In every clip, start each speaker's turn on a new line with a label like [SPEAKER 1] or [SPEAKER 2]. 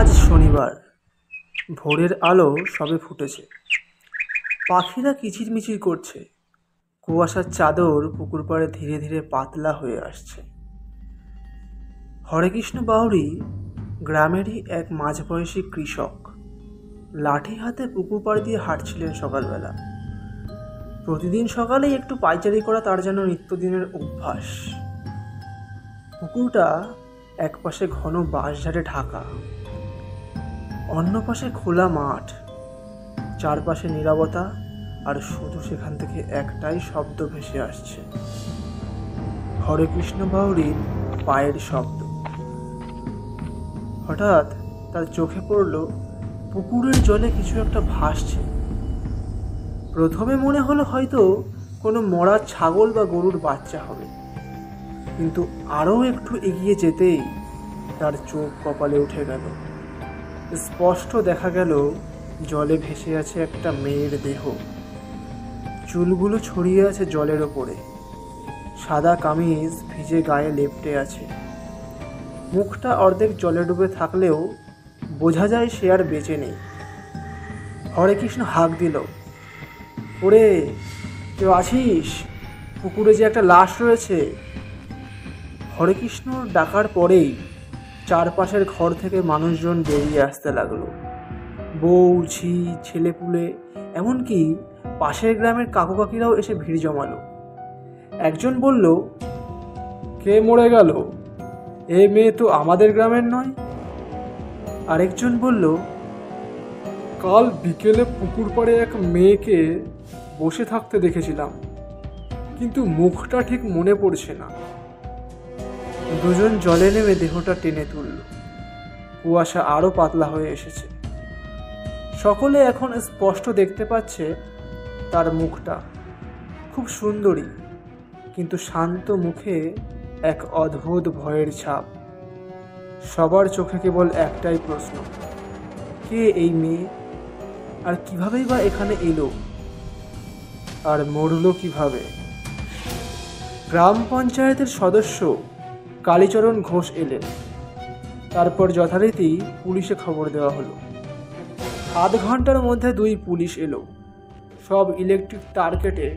[SPEAKER 1] আজ শনিবার, ভোরের আলো সবে ফুটেছে। পাখিরা কিচিরমিচির করছে। কুয়াশার চাদর পুকুর পাড়ে ধীরে ধীরে পাতলা হয়ে আসছে। হরেকৃষ্ণ বাউরি গ্রামেরই এক মাঝবয়সী কৃষক লাঠি হাতে পুকুর পাড় দিয়ে হাঁটছিলেন সকালবেলা। প্রতিদিন সকালেই একটু পায়চারি করা তার যেন নিত্যদিনের অভ্যাস। পুকুরটা এক পাশে ঘন বাঁশঝাড়ে ঢাকা, অন্য পাশে খোলা মাঠ, চারপাশে নীরবতা, আর শুধু সেখান থেকে একটাই শব্দ ভেসে আসছে, হরেকৃষ্ণ বাউরির পায়ের শব্দ। হঠাৎ তার চোখে পড়ল পুকুরের জলে কিছু একটা ভাসছে। প্রথমে মনে হলো হয়তো কোনো মরা ছাগল বা গরুর বাচ্চা হবে, কিন্তু আরও একটু এগিয়ে যেতেই তার চোখ কপালে উঠে গেল। স্পষ্ট দেখা গেল জলে ভেসে আছে একটা মেয়ের দেহ। চুলগুলো ছড়িয়ে আছে জলের ওপরে, সাদা কামিজ ভিজে গায়ে লেপ্টে আছে। মুখটা অর্ধেক জলে ডুবে থাকলেও বোঝা যায় সে আর বেঁচে নেই। হরেকৃষ্ণ হাঁক দিল, ওরে কেউ আছিস? পুকুরে যে একটা লাশ রয়েছে। হরেকৃষ্ণ ডাকার পরেই চারপাশের ঘর থেকে মানুষজন বেরিয়ে আসতে লাগলো। বউ, ঝি, ছেলেপুলে, এমনকি পাশের গ্রামের কাকু কাকিরাও এসে ভিড় জমালো। একজন বলল, কে মরে গেল? এ মেয়ে তো আমাদের গ্রামের নয়। আরেকজন বলল, কাল বিকেলে পুকুর পাড়ে এক মেয়েকে বসে থাকতে দেখেছিলাম, কিন্তু মুখটা ঠিক মনে পড়ছে না। দুজন জলে নেমে দেহটা টেনে তুলল। কুয়াশা আরো পাতলা হয়ে এসেছে। সকলে এখন স্পষ্ট দেখতে পাচ্ছে তার মুখটা। খুব সুন্দরী, কিন্তু শান্ত মুখে এক অদ্ভুত ভয়ের ছাপ। সবার চোখে কেবল একটাই প্রশ্ন, কে এই মেয়ে? আর কিভাবেই বা এখানে এলো? আর মরল কিভাবে? গ্রাম পঞ্চায়েতের সদস্য কালীচরণ ঘোষ এলেন। তারপর যথারীতি পুলিশে খবর দেওয়া হলো। আধ ঘন্টার মধ্যে 2 পুলিশ এলো। সব ইলেকট্রিক তার কেটে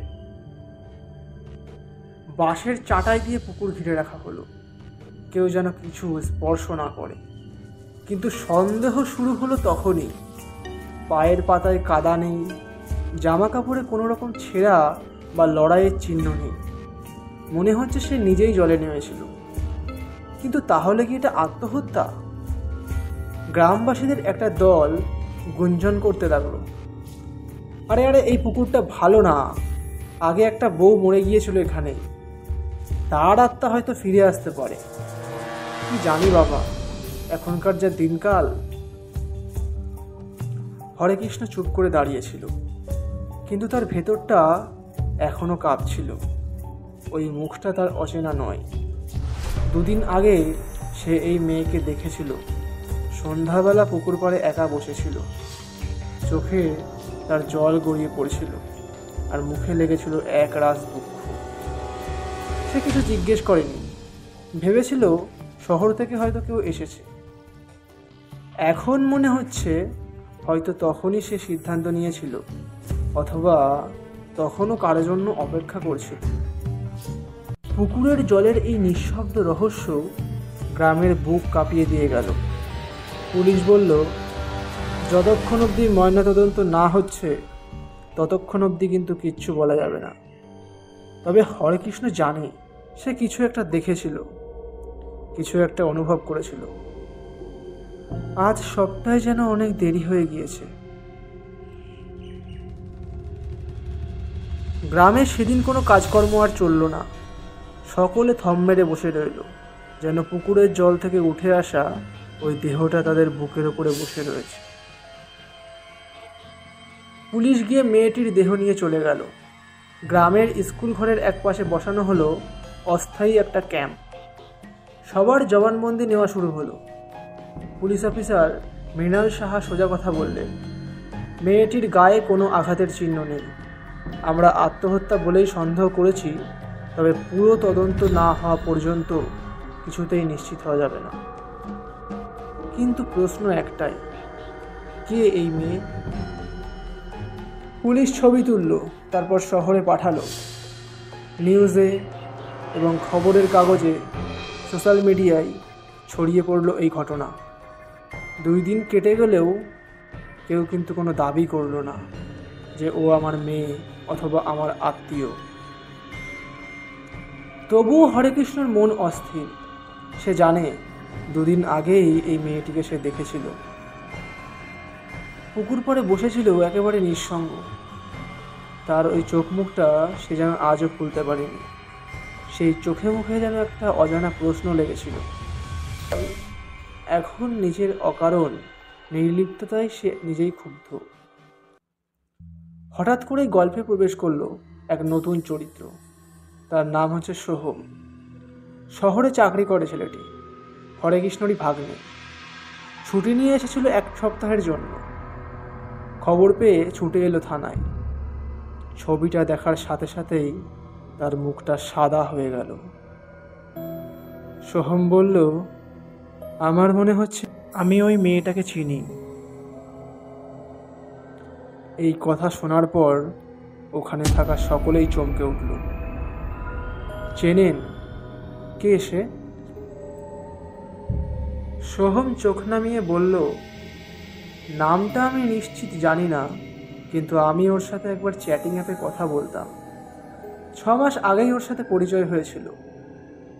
[SPEAKER 1] বাঁশের চাটাই দিয়ে পুকুর ঘিরে রাখা হলো, কেউ যেন কিছু স্পর্শ না করে। কিন্তু সন্দেহ শুরু হলো তখনই। পায়ের পাতায় কাদা নেই, জামা কাপড়ে কোনো রকম ছেঁড়া বা লড়াইয়ের চিহ্ন নেই। মনে হচ্ছে সে নিজেই জলে নেমেছিল। কিন্তু তাহলে কি এটা আত্মহত্যা? গ্রামবাসীদের একটা দল গুঞ্জন করতে লাগলো, আরে আরে এই পুকুরটা ভালো না, আগে একটা বউ মরে গিয়েছিল এখানে, তার আত্মা হয়তো ফিরে আসতে পারে। কি জানি বাবা, এখনকার যা দিনকাল। হরেকৃষ্ণ চুপ করে দাঁড়িয়েছিল, কিন্তু তার ভেতরটা এখনো কাঁপছিল। ওই মুখটা তার অচেনা নয়। 2 দিন আগে সে এই মেয়েকে দেখেছিল। সন্ধ্যাবেলা পুকুর পাড়ে একা বসেছিল, চোখে তার জল গড়িয়ে পড়ছিল, আর মুখে লেগেছিল এক রাস দুঃখ। সে কিছু জিজ্ঞেস করেনি, ভেবেছিল শহর থেকে হয়তো কেউ এসেছে। এখন মনে হচ্ছে হয়তো তখনই সে সিদ্ধান্ত নিয়েছিল, অথবা তখনও কারো জন্য অপেক্ষা করছিল। পুকুরের জলের এই নিঃশব্দ রহস্য গ্রামের বুক কাঁপিয়ে দিয়ে গেল। পুলিশ বলল, যতক্ষণ অবধি ময়নাতদন্ত না হচ্ছে ততক্ষণ অবধি কিন্তু কিচ্ছু বলা যাবে না। তবে হরেকৃষ্ণ জানে সে কিছু একটা দেখেছিল, কিছু একটা অনুভব করেছিল। আজ সবটাই যেন অনেক দেরি হয়ে গিয়েছে। গ্রামে সেদিন কোনো কাজকর্ম আর চলল না। সকলে থম মেরে বসে রইল, যেন পুকুরের জল থেকে উঠে আসা ওই দেহটা তাদের বুকের উপরে বসে রয়েছে। পুলিশ গিয়ে মেয়েটির দেহ নিয়ে চলে গেল। গ্রামের স্কুল ঘরের এক পাশে বসানো হলো অস্থায়ী একটা ক্যাম্প। সবার জবানবন্দি নেওয়া শুরু হলো। পুলিশ অফিসার মৃণাল সাহা সোজা কথা বললেন, মেয়েটির গায়ে কোনো আঘাতের চিহ্ন নেই। আমরা আত্মহত্যা বলেই সন্দেহ করেছি, তবে পুরো তদন্ত না হওয়া পর্যন্ত কিছুতেই নিশ্চিত হওয়া যাবে না। কিন্তু প্রশ্ন একটাই, কে এই মেয়ে? পুলিশ ছবি তুলল, তারপর শহরে পাঠালো। নিউজে এবং খবরের কাগজে, সোশ্যাল মিডিয়ায় ছড়িয়ে পড়ল এই ঘটনা। 2 দিন কেটে গেলেও কেউ কিন্তু কোনো দাবি করলো না যে ও আমার মেয়ে অথবা আমার আত্মীয়। তবুও হরেকৃষ্ণর মন অস্থির। সে জানে 2 দিন আগেই এই মেয়েটিকে সে দেখেছিল। পুকুর পাড়ে বসেছিল একেবারে নিঃসঙ্গ। তার ওই চোখ মুখটা সে যেন আজও খুলতে পারেনি। সেই চোখে মুখে যেন একটা অজানা প্রশ্ন লেগেছিল। এখন নিজের অকারণ নির্লিপ্ততায় সে নিজেই ক্ষুব্ধ। হঠাৎ করেই গল্পে প্রবেশ করলো এক নতুন চরিত্র। তার নাম হচ্ছে সোহম। শহরে চাকরি করে ছেলেটি, হরেকৃষ্ণরই ভাগ্নে। ছুটি নিয়ে এসেছিল 1 সপ্তাহের জন্য। খবর পেয়ে ছুটে এলো থানায়। ছবিটা দেখার সাথে সাথেই তার মুখটা সাদা হয়ে গেল। সোহম বলল, আমার মনে হচ্ছে আমি ওই মেয়েটাকে চিনি। এই কথা শোনার পর ওখানে থাকা সকলেই চমকে উঠল। চেনেন? কে সে? সোহম চোখ নামিয়ে বলল, নামটা আমি নিশ্চিত জানি না, কিন্তু আমি ওর সাথে একবার চ্যাটিং অ্যাপে কথা বলতাম। 6 মাস আগেই ওর সাথে পরিচয় হয়েছিল,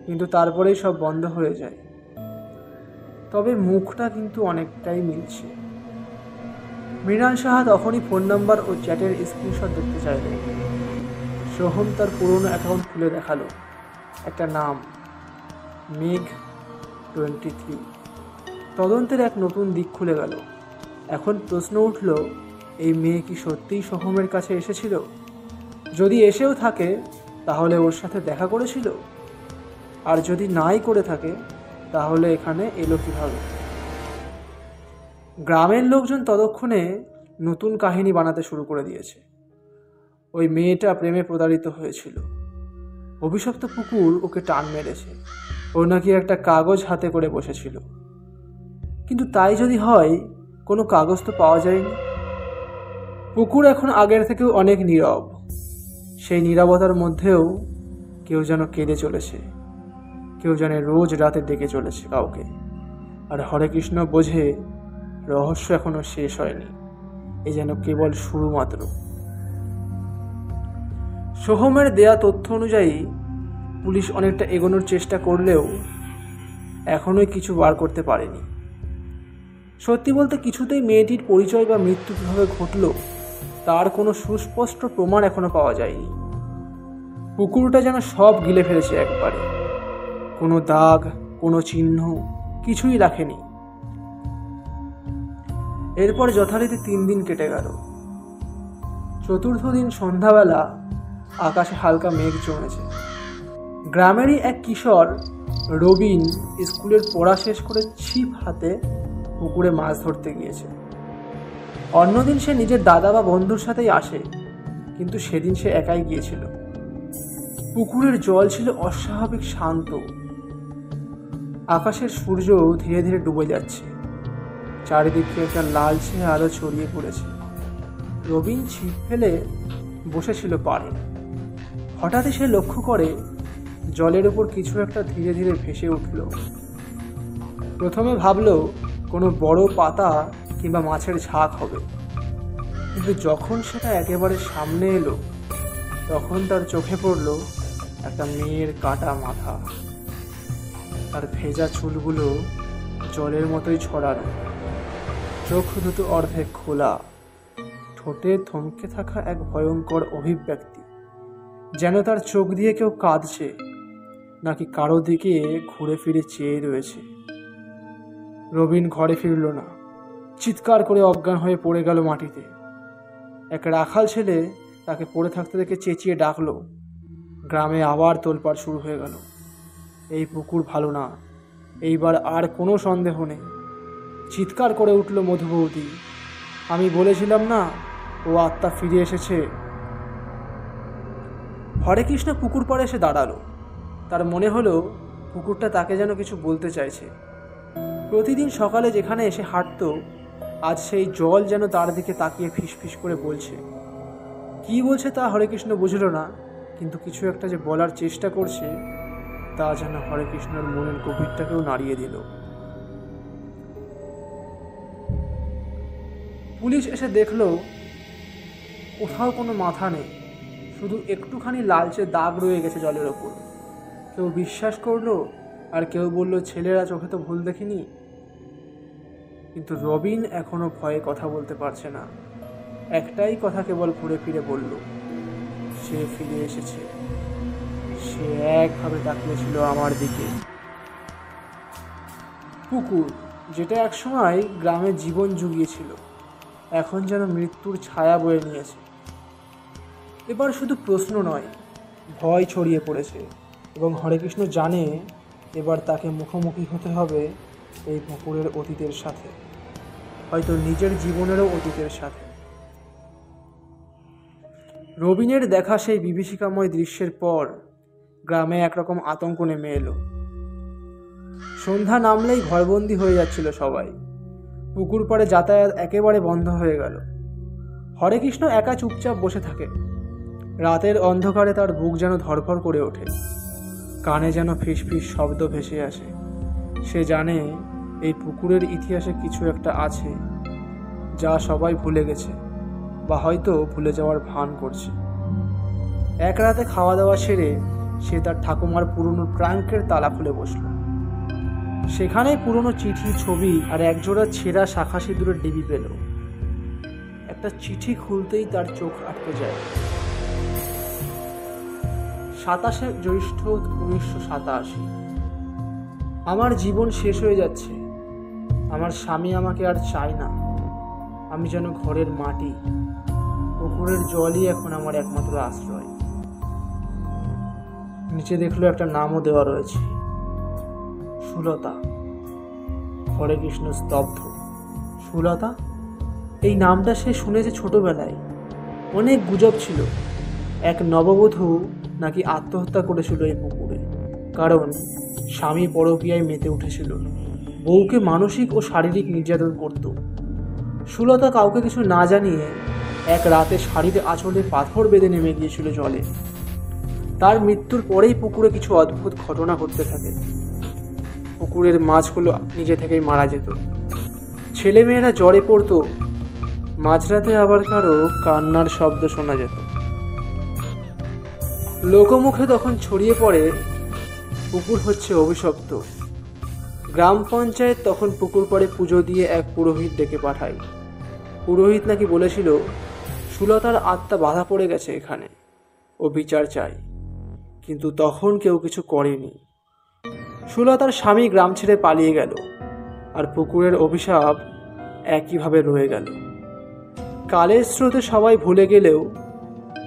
[SPEAKER 1] কিন্তু তারপরেই সব বন্ধ হয়ে যায়। তবে মুখটা কিন্তু অনেকটাই মিলছে। মৃণাল সাহা তখনই ফোন নাম্বার ও চ্যাটের স্ক্রিনশট দেখতে চাইল। সোহম তার পুরনো অ্যাকাউন্ট খুলে দেখালো। একটা নাম, মেঘ 23। তদন্তের এক নতুন দিক খুলে গেল। এখন প্রশ্ন উঠল, এই মেয়ে কি সত্যিই সোহমের কাছে এসেছিল? যদি এসেও থাকে তাহলে ওর সাথে দেখা করেছিল, আর যদি নাই করে থাকে তাহলে এখানে এলো কিভাবে? গ্রামের লোকজন ততক্ষণে নতুন কাহিনী বানাতে শুরু করে দিয়েছে। ওই মেয়েটা প্রেমে প্রতারিত হয়েছিল। অভিশপ্ত পুকুর ওকে টান মেরেছে। ও নাকি একটা কাগজ হাতে করে বসেছিল। কিন্তু তাই যদি হয়, কোনো কাগজ তো পাওয়া যায়নি। পুকুর এখন আগের থেকেও অনেক নীরব। সেই নীরবতার মধ্যেও কেউ যেন কেঁদে চলেছে। কেউ যেন রোজ রাতে ডেকে চলেছে কাউকে। আর হরেকৃষ্ণ বোঝে রহস্য এখনো শেষ হয়নি, এ যেন কেবল শুরু মাত্র। সোহমের দেয়া তথ্য অনুযায়ী পুলিশ অনেকটা এগোনোর চেষ্টা করলেও এখনোই কিছু বার করতে পারেনি। সত্যি বলতে কিছুতেই মেয়েটির পরিচয় বা মৃত্যু কিভাবে ঘটল তার কোনো সুস্পষ্ট প্রমাণ এখনো পাওয়া যায়নি। পুকুরটা যেন সব গিলে ফেলেছে একবারে। কোনো দাগ, কোনো চিহ্ন কিছুই রাখেনি। এরপর যথারীতি 3 দিন কেটে গেল। 4র্থ দিন সন্ধ্যাবেলা আকাশে হালকা মেঘ জমেছে। গ্রামেরই এক কিশোর রবিন স্কুলের পড়া শেষ করে ছিপ হাতে পুকুরে মাছ ধরতে গিয়েছে। অন্যদিন সে নিজের দাদা বা বন্ধুর সাথেই আসে, কিন্তু সেদিন সে একাই গিয়েছিল। পুকুরের জল ছিল অস্বাভাবিক শান্ত। আকাশের সূর্য ধীরে ধীরে ডুবে যাচ্ছে। চারিদিকে একটা লালচে আলো ছড়িয়ে পড়েছে। রবিন ছিপ ফেলে বসেছিল পাড়ে। হঠাৎই সে লক্ষ্য করে জলের উপর কিছু একটা ধীরে ধীরে ভেসে উঠল। প্রথমে ভাবল কোনো বড় পাতা কিংবা মাছের ঝাঁক হবে, কিন্তু যখন সেটা একেবারে সামনে এলো তখন তার চোখে পড়ল একটা মেয়ের কাটা মাথা। তার ভেজা চুলগুলো জলের মতোই ছড়ানো, চোখ দুটো অর্ধেক খোলা, ঠোঁটে থমকে থাকা এক ভয়ঙ্কর অভিব্যক্তি, যেন তার চোখ দিয়ে কেউ কাঁদছে নাকি কারো দিকে ঘুরে ফিরে চেয়ে রয়েছে। রবিন ঘরে ফিরল না। চিৎকার করে অজ্ঞান হয়ে পড়ে গেল মাটিতে। এক রাখাল ছেলে তাকে পড়ে থাকতে দেখে চেঁচিয়ে ডাকলো। গ্রামে আবার তোলপাড় শুরু হয়ে গেল। এই পুকুর ভালো না, এইবার আর কোনো সন্দেহ নেই। চিৎকার করে উঠল মধু বৌদি, আমি বলেছিলাম না ও আত্মা ফিরে এসেছে। হরেকৃষ্ণ পুকুর পাড়ে এসে দাঁড়ালো। তার মনে হলো পুকুরটা তাকে যেন কিছু বলতে চাইছে। প্রতিদিন সকালে যেখানে এসে হাঁটতো, আজ সেই জল যেন তার দিকে তাকিয়ে ফিসফিস করে বলছে। কি বলছে তা হরেকৃষ্ণ বুঝল না, কিন্তু কিছু একটা যে বলার চেষ্টা করছে তা যেন হরেকৃষ্ণর মনের গভীরটাকেও নাড়িয়ে দিল। পুলিশ এসে দেখলো কোথাও কোনো মাথা নেই, শুধু একটুখানি লালচে দাগ রয়ে গেছে জলের ওপর। কেউ বিশ্বাস করলো, আর কেউ বলল ছেলেরা চোখে তো ভুল দেখিনি। কিন্তু রবিন এখনো ভয়ে কথা বলতে পারছে না। একটাই কথা কেবল ঘুরে ফিরে বলল, সে ফিরে এসেছে। সে একভাবে তাকিয়েছিল আমার দিকে। পুকুর, যেটা একসময় গ্রামে জীবন জুগিয়েছিল, এখন যেন মৃত্যুর ছায়া বয়ে নিয়েছে। এবার শুধু প্রশ্ন নয়, ভয় ছড়িয়ে পড়েছে, এবং হরেকৃষ্ণ জানে এবার তাকে মুখোমুখি হতে হবে এই পুকুরের অতীতের সাথে, হয়তো নিজের জীবনেরও অতীতের সাথে। রবিনের দেখা সেই বিভীষিকাময় দৃশ্যের পর গ্রামে একরকম আতঙ্ক নেমে এলো। সন্ধ্যা নামলেই ঘরবন্দি হয়ে যাচ্ছিল সবাই। পুকুর পাড়ে যাতায়াত একেবারে বন্ধ হয়ে গেল। হরেকৃষ্ণ একা চুপচাপ বসে থাকে। রাতের অন্ধকারে তার বুক যেন ধড়ফড় করে ওঠে, কানে যেন ফিসফিস শব্দ ভেসে আসে। সে জানে এই পুকুরের ইতিহাসে কিছু একটা আছে যা সবাই ভুলে গেছে, বা হয়তো ভুলে যাওয়ার ভান করছে। এক রাতে খাওয়া দাওয়া সেরে সে তার ঠাকুমার পুরনো ট্রাঙ্কের তালা খুলে বসল। সেখানে পুরনো চিঠি, ছবি আর একজোড়া ছেঁড়া শাখা সিঁদুরের ডিবি পেল। একটা চিঠি খুলতেই তার চোখ আটকে যায়। 27 জ্যৈষ্ঠ 1987। আমার জীবন শেষ হয়ে যাচ্ছে। আমার স্বামী আমাকে আর চায় না। আমি যেন ঘরের মাটি। পুকুরের জলই এখন আমার একমাত্র আশ্রয়। নিচে দেখলো একটা নামও দেওয়া রয়েছে, সুলতা। হরেকৃষ্ণ স্তব্ধ। সুলতা? এই নামটা সে শুনেছে ছোটবেলায়। অনেক গুজব ছিল। এক নববধূ নাকি আত্মহত্যা করেছিল এই পুকুরে, কারণ স্বামী পরকীয়ায় মেতে উঠেছিল, বউকে মানসিক ও শারীরিক নির্যাতন করত। সুলতা কাউকে কিছু না জানিয়ে এক রাতে শাড়িতে আঁচলে পাথর বেঁধে নেমে গিয়েছিল জলে। তার মৃত্যুর পরেই পুকুরে কিছু অদ্ভুত ঘটনা ঘটতে থাকে। পুকুরের মাছগুলো নিজে থেকেই মারা যেত, ছেলেমেয়েরা জ্বরে পড়তো, মাঝরাতে আবার কারো কান্নার শব্দ শোনা যেত। লোকমুখে তখন ছড়িয়ে পড়ে পুকুর হচ্ছে অভিশপ্ত। গ্রাম পঞ্চায়েত তখন পুকুর পাড়ে পুজো দিয়ে এক পুরোহিত ডেকে পাঠায়। পুরোহিত নাকি বলেছিল সুলতার আত্মা বাধা পড়ে গেছে এখানে, ও বিচার চায়। কিন্তু তখন কেউ কিছু করেনি। সুলতার স্বামী গ্রাম ছেড়ে পালিয়ে গেল, আর পুকুরের অভিশাপ একইভাবে রয়ে গেল। কালের স্রোতে সবাই ভুলে গেলেও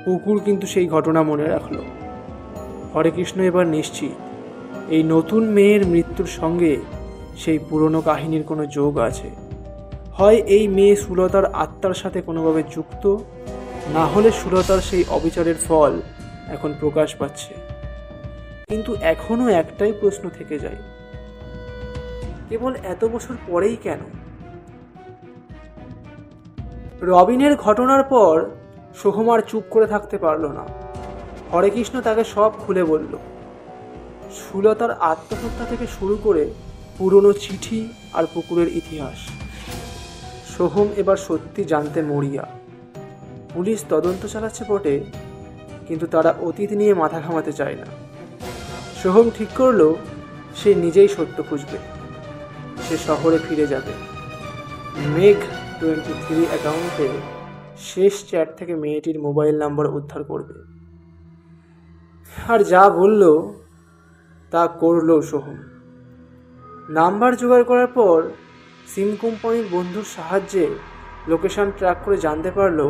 [SPEAKER 1] পুকুর কিন্তু সেই ঘটনা মনে রাখল। হরেকৃষ্ণ এবার নিশ্চিত এই নতুন মেয়ের মৃত্যুর সঙ্গে সেই পুরনো কাহিনীর কোনো যোগ আছে। হয় এই মেয়ে সুলতার আত্মার সাথে কোনোভাবে যুক্ত, না হলে সুলতার সেই অবিচারের ফল এখন প্রকাশ পাচ্ছে। কিন্তু এখনো একটাই প্রশ্ন থেকে যায়, কেবল এত বছর পরেই কেন? রবিনের ঘটনার পর সোহম আর চুপ করে থাকতে পারল না। হরেকৃষ্ণ তাকে সব খুলে বলল। সুলতার আত্মহত্যা থেকে শুরু করে পুরনো চিঠি আর পুকুরের ইতিহাস। সোহম এবার সত্যি জানতে মরিয়া। পুলিশ তদন্ত চালাচ্ছে বটে, কিন্তু তারা অতীত নিয়ে মাথা ঘামাতে চায় না। সোহম ঠিক করলো সে নিজেই সত্য খুঁজবে। সে শহরে ফিরে যাবে। মেঘ 23 অ্যাকাউন্টে শেষ চ্যাট থেকে মেয়েটির মোবাইল নাম্বার উদ্ধার করবে। আর যা বলল তা করলো সোহম। নাম্বার জোগাড় করার পর সিম কোম্পানির বন্ধুর সাহায্যে লোকেশন ট্র্যাক করে জানতে পারলো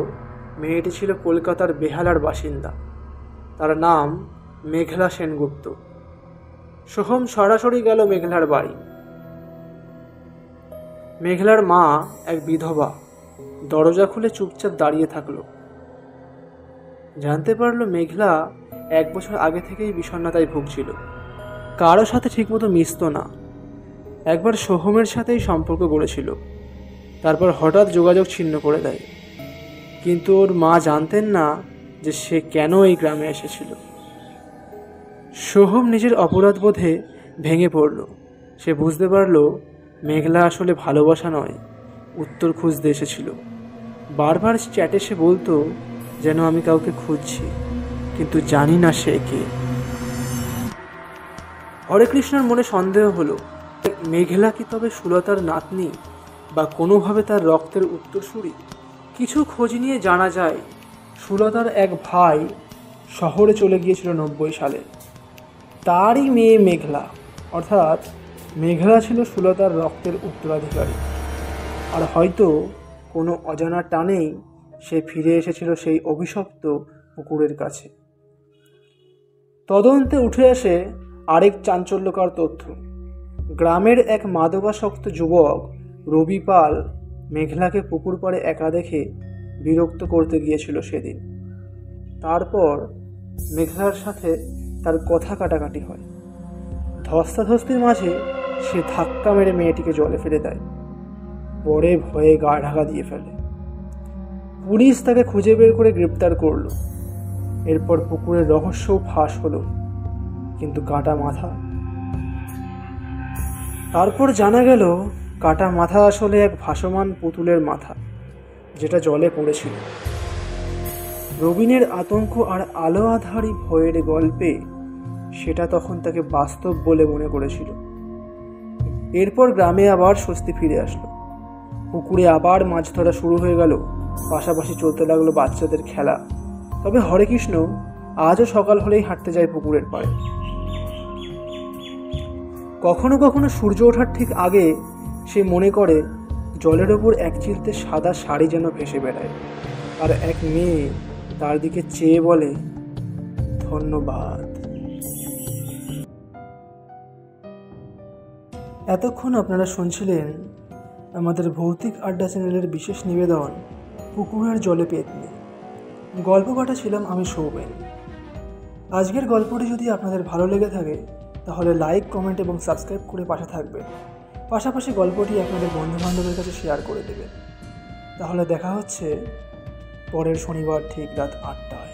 [SPEAKER 1] মেয়েটি ছিল কলকাতার বেহালার বাসিন্দা। তার নাম মেঘলা সেনগুপ্ত। সোহম সরাসরি গেল মেঘলার বাড়ি। মেঘলার মা এক বিধবা, দরজা খুলে চুপচাপ দাঁড়িয়ে থাকলো। জানতে পারলো মেঘলা 1 বছর আগে থেকেই বিষণ্ণতায় ভুগছিল। কারো সাথে ঠিকমতো মিশতো না। একবার সোহমের সাথেই সম্পর্ক গড়েছিল, তারপর হঠাৎ যোগাযোগ ছিন্ন করে দেয়। কিন্তু ওর মা জানতেন না যে সে কেন এই গ্রামে এসেছিল। সোহম নিজের অপরাধবোধে ভেঙে পড়ল। সে বুঝতে পারল মেঘলা আসলে ভালোবাসা নয়, উত্তর খুঁজতে এসেছিল। বারবার চ্যাটে সে বলতো, যেন আমি কাউকে খুঁজছি, কিন্তু জানি না সে কে। হরেকৃষ্ণর মনে সন্দেহ হলো, মেঘলা কি তবে সুলতার নাতনি বা কোনোভাবে তার রক্তের উত্তরসূরি? কিছু খোঁজ নিয়ে জানা যায় সুলতার এক ভাই শহরে চলে গিয়েছিল 90 সালে। তারই মেয়ে মেঘলা, অর্থাৎ মেঘলা ছিল সুলতার রক্তের উত্তরাধিকারী। আর হয়তো কোনো অজানা টানেই সে ফিরে এসেছিল সেই অভিশপ্ত পুকুরের কাছে। তদন্তে উঠে আসে আরেক চাঞ্চল্যকর তথ্য। গ্রামের এক মাদকাসক্ত যুবক রবি পাল মেঘলাকে পুকুর পাড়ে একা দেখে বিরক্ত করতে গিয়েছিল সেদিন। তারপর মেঘলার সাথে তার কথা কাটাকাটি হয়। ধস্তাধস্তির মাঝে সে ধাক্কা মেরে মেয়েটিকে জলে ফেলে দেয়। পরে ভয়ে গা ঢাকা দিয়ে ফেলে। পুলিশ তাকে খুঁজে বের করে গ্রেপ্তার করল। এরপর পুকুরের রহস্যও ফাঁস হলো, কিন্তু কাটা মাথা। তারপর জানা গেল কাটা মাথা আসলে এক ভাসমান পুতুলের মাথা, যেটা জলে পড়েছিল। রবিনের আতঙ্ক আর আলো আধারী ভয়ের গল্পে সেটা তখন তাকে বাস্তব বলে মনে করেছিল। এরপর গ্রামে আবার স্বস্তি ফিরে আসলো। পুকুরে আবার মাছ ধরা শুরু হয়ে গেল, পাশাপাশি চলতে লাগলো বাচ্চাদের খেলা। তবে হরেকৃষ্ণ আজও সকাল হলেই হাঁটতে যায় পুকুরের পাড়ে। কখনো কখনো সূর্য ওঠার ঠিক আগে সে মনে করে জলের ওপর এক চিলতে সাদা শাড়ি যেন ভেসে বেড়ায়, আর এক মেয়ে তার দিকে চেয়ে বলে, ধন্যবাদ। এতক্ষণ আপনারা শুনছিলেন আমাদের ভৌতিক আড্ডা চ্যানেলের বিশেষ নিবেদন পুকুরের জলে পেতনি। গল্প পাঠে ছিলাম আমি সৌমেন। আজকের গল্পটি যদি আপনাদের ভালো লেগে থাকে তাহলে লাইক, কমেন্ট এবং সাবস্ক্রাইব করে পাশে থাকবেন। পাশাপাশি গল্পটি আপনাদের বন্ধুবান্ধবের কাছে শেয়ার করে দেবেন। তাহলে দেখা হচ্ছে পরের শনিবার ঠিক রাত 8টায়।